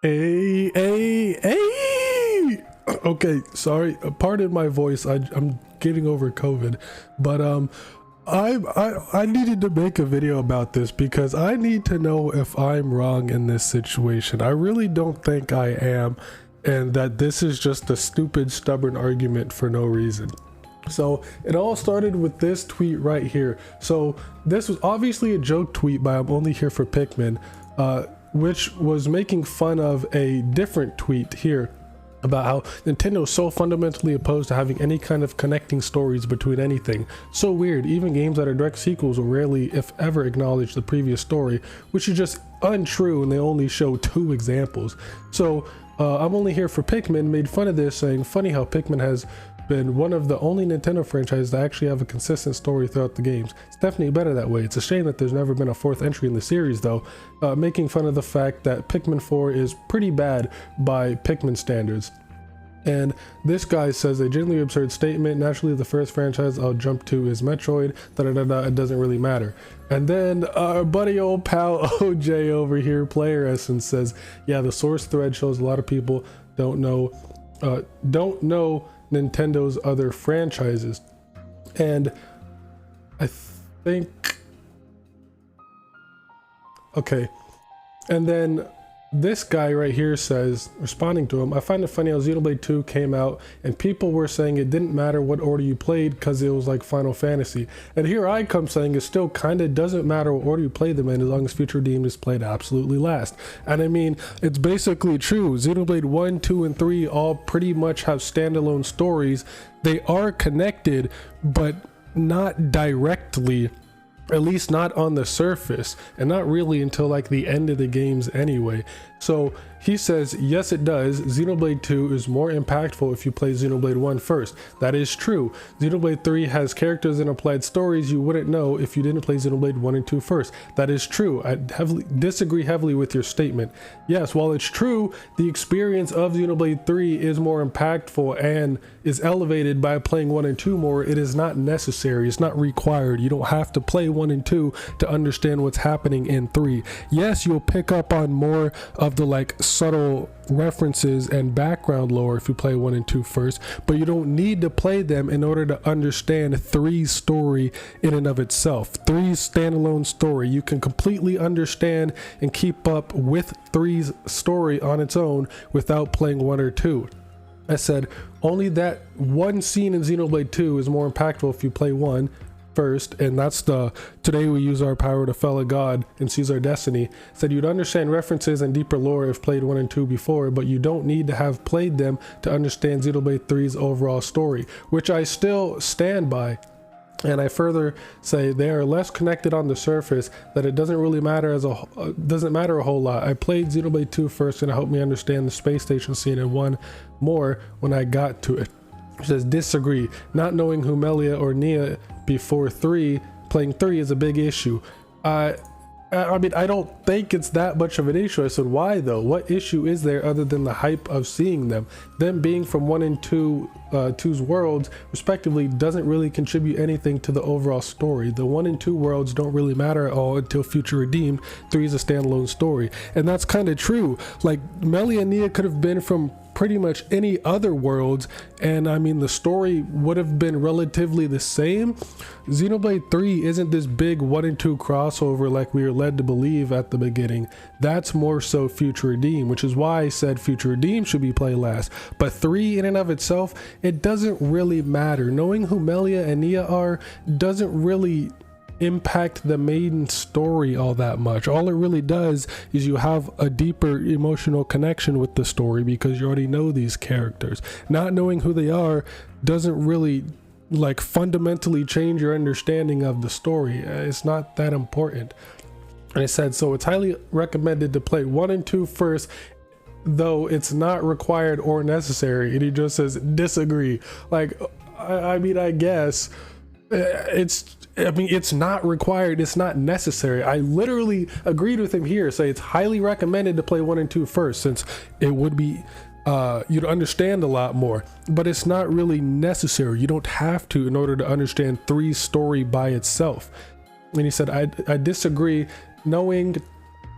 Hey. Okay, sorry. Pardon my voice. I'm getting over COVID, but I needed to make a video about this because I need to know if I'm wrong in this situation. I really don't think I am, and that this is just a stupid, stubborn argument for no reason. So it all started with this tweet right here. So this was obviously a joke tweet by I'm Only Here for Pikmin, which was making fun of a different tweet here about how Nintendo is so fundamentally opposed to having any kind of connecting stories between anything. So weird, even games that are direct sequels will rarely, if ever, acknowledge the previous story, which is just untrue, and they only show 2 examples. So I'm Only Here for Pikmin made fun of this, saying, funny how Pikmin has been one of the only Nintendo franchises that actually have a consistent story throughout the games. It's definitely better that way. It's a shame that there's never been a 4th entry in the series though, making fun of the fact that Pikmin 4 is pretty bad by Pikmin standards. And this guy says a genuinely absurd statement. Naturally, the first franchise I'll jump to is Metroid. It doesn't really matter. And then our buddy old pal OJ over here, Player Essence, says, yeah, the source thread shows a lot of people don't know Nintendo's other franchises. And I think, okay, and then this guy right here says, responding to him, I find it funny how Xenoblade 2 came out and people were saying it didn't matter what order you played because it was like Final Fantasy. And here I come saying it still kind of doesn't matter what order you play them in as long as Future Redeemed is played absolutely last. And I mean, it's basically true. Xenoblade 1, 2, and 3 all pretty much have standalone stories. They are connected, but not directly. At least not on the surface, and not really until like the end of the games anyway. So he says, yes it does, Xenoblade 2 is more impactful if you play Xenoblade 1 first. That is true. Xenoblade 3 has characters and applied stories you wouldn't know if you didn't play Xenoblade 1 and 2 first. That is true. I disagree heavily with your statement. Yes, while it's true, the experience of Xenoblade 3 is more impactful and is elevated by playing 1 and 2 more, it is not necessary. It's not required. You don't have to play 1 and 2 to understand what's happening in 3. Yes, you'll pick up on more of the like subtle references and background lore if you play 1 and 2 first, but you don't need to play them in order to understand 3's story in and of itself. 3's standalone story, you can completely understand and keep up with 3's story on its own without playing 1 or 2. I said only that one scene in Xenoblade 2 is more impactful if you play 1 first, and that's the today we use our power to fell a god and seize our destiny. Said you'd understand references and deeper lore if played 1 and 2 before, but you don't need to have played them to understand Xenoblade 3's overall story, which I still stand by. And I further say they are less connected on the surface that it doesn't really matter doesn't matter a whole lot. I played Xenoblade 2 first and it helped me understand the space station scene in 1 more when I got to it. He says disagree. Not knowing who Melia or Nia before 3, playing 3 is a big issue. I mean, I don't think it's that much of an issue. I said, why though? What issue is there other than the hype of seeing them? Them being from 1 and 2's worlds, respectively, doesn't really contribute anything to the overall story. The 1 and 2 worlds don't really matter at all until Future Redeemed. 3 is a standalone story. And that's kind of true. Like, Melia and Nia could have been from pretty much any other worlds, and I mean the story would have been relatively the same. Xenoblade 3 isn't this big 1 and 2 crossover like we were led to believe at the beginning. That's more so Future Redeemed, which is why I said Future Redeemed should be played last. But 3 in and of itself, it doesn't really matter. Knowing who Melia and Nia are doesn't really impact the main story all that much. All it really does is you have a deeper emotional connection with the story because you already know these characters. Not knowing who they are doesn't really like fundamentally change your understanding of the story. It's not that important. And I said, so it's highly recommended to play 1 and 2 first, though it's not required or necessary. And he just says disagree. Like, I mean, I guess it's not required, it's not necessary. I literally agreed with him here. Say it's highly recommended to play 1 and 2 first, since it would be you'd understand a lot more, but it's not really necessary. You don't have to in order to understand 3's story by itself. And he said I disagree. Knowing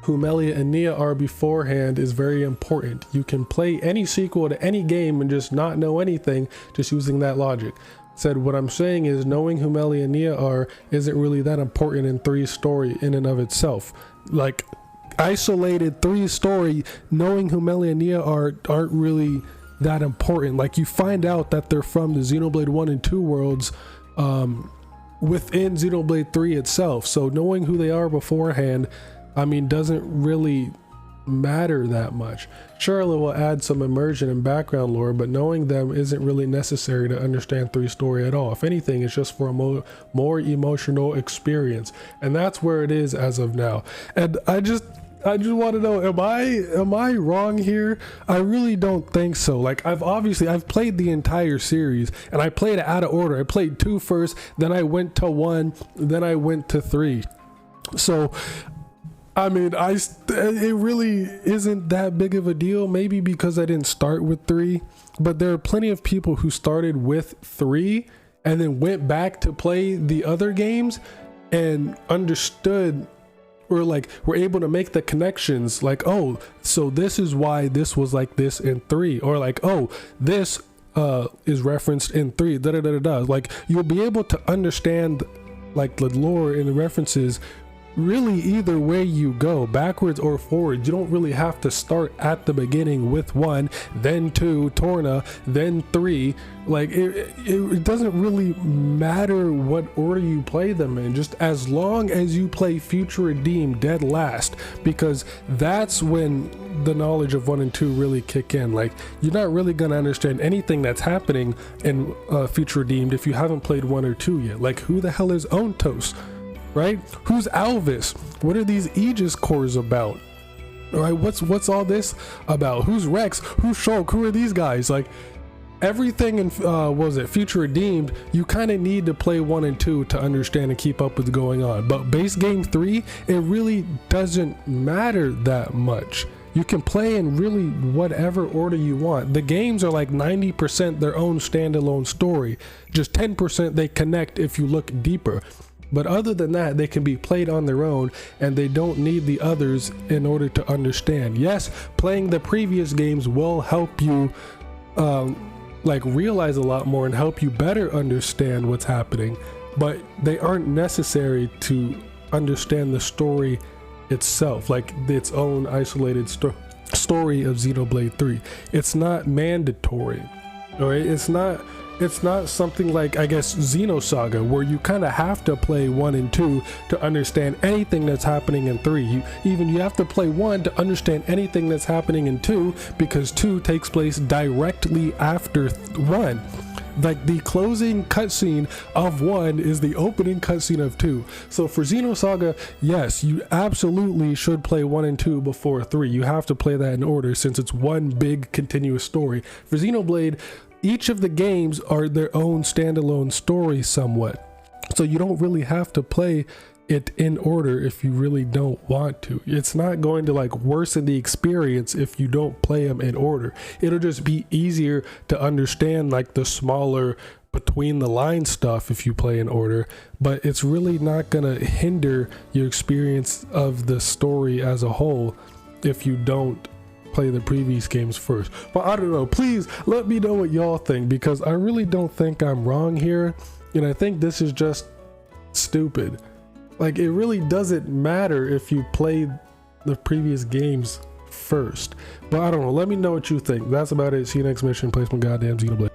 who Melia and Nia are beforehand is very important. You can play any sequel to any game and just not know anything just using that logic. Said what I'm saying is knowing who Melia and Nia are isn't really that important in 3's story in and of itself. Like isolated 3's story, knowing who Melia and Nia aren't really that important. Like you find out that they're from the Xenoblade 1 and 2 worlds within Xenoblade 3 itself. So knowing who they are beforehand, I mean, doesn't really matter that much. Sure, it will add some immersion and background lore, but knowing them isn't really necessary to understand 3's story at all. If anything, it's just for a more emotional experience, and that's where it is as of now. And I just want to know, am I wrong here? I really don't think so. Like I've played the entire series, and I played it out of order. I played 2 first, then I went to 1, then I went to 3. So I mean, it really isn't that big of a deal, maybe because I didn't start with 3, but there are plenty of people who started with 3 and then went back to play the other games and understood, or like were able to make the connections, like, oh, so this is why this was like this in 3, or like, oh, this is referenced in 3, da da da da da. Like you'll be able to understand like the lore and the references really either way you go, backwards or forwards. You don't really have to start at the beginning with 1, then 2, Torna, then 3. Like it doesn't really matter what order you play them in, just as long as you play Future Redeemed dead last, because that's when the knowledge of 1 and 2 really kick in. Like you're not really gonna understand anything that's happening in Future Redeemed if you haven't played 1 or 2 yet. Like who the hell is Ontos? Right? Who's Alvis? What are these Aegis cores about? All right, what's all this about? Who's Rex? Who's Shulk? Who are these guys? Like everything in what was it, Future Redeemed, you kind of need to play 1 and 2 to understand and keep up with what's going on. But base game 3, it really doesn't matter that much. You can play in really whatever order you want. The games are like 90% their own standalone story. Just 10% they connect if you look deeper. But other than that, they can be played on their own, and they don't need the others in order to understand. Yes, playing the previous games will help you like realize a lot more and help you better understand what's happening, but they aren't necessary to understand the story itself, like its own isolated story of Xenoblade 3. It's not mandatory. All right, it's not something like, I guess, Xenosaga, where you kind of have to play 1 and 2 to understand anything that's happening in 3. You have to play 1 to understand anything that's happening in 2, because 2 takes place directly after 1. Like the closing cutscene of 1 is the opening cutscene of 2. So for Xenosaga, yes, you absolutely should play 1 and 2 before 3. You have to play that in order, since it's one big continuous story. For Xenoblade, each of the games are their own standalone story somewhat. So you don't really have to play it in order if you really don't want to. It's not going to like worsen the experience if you don't play them in order. It'll just be easier to understand like the smaller between the line stuff if you play in order, but it's really not gonna hinder your experience of the story as a whole if you don't play the previous games first. But I don't know, please let me know what y'all think, because I really don't think I'm wrong here, and I think this is just stupid. Like it really doesn't matter if you play the previous games first. But I don't know, let me know what you think. That's about it. See you next mission. Play some goddamn Xenoblade.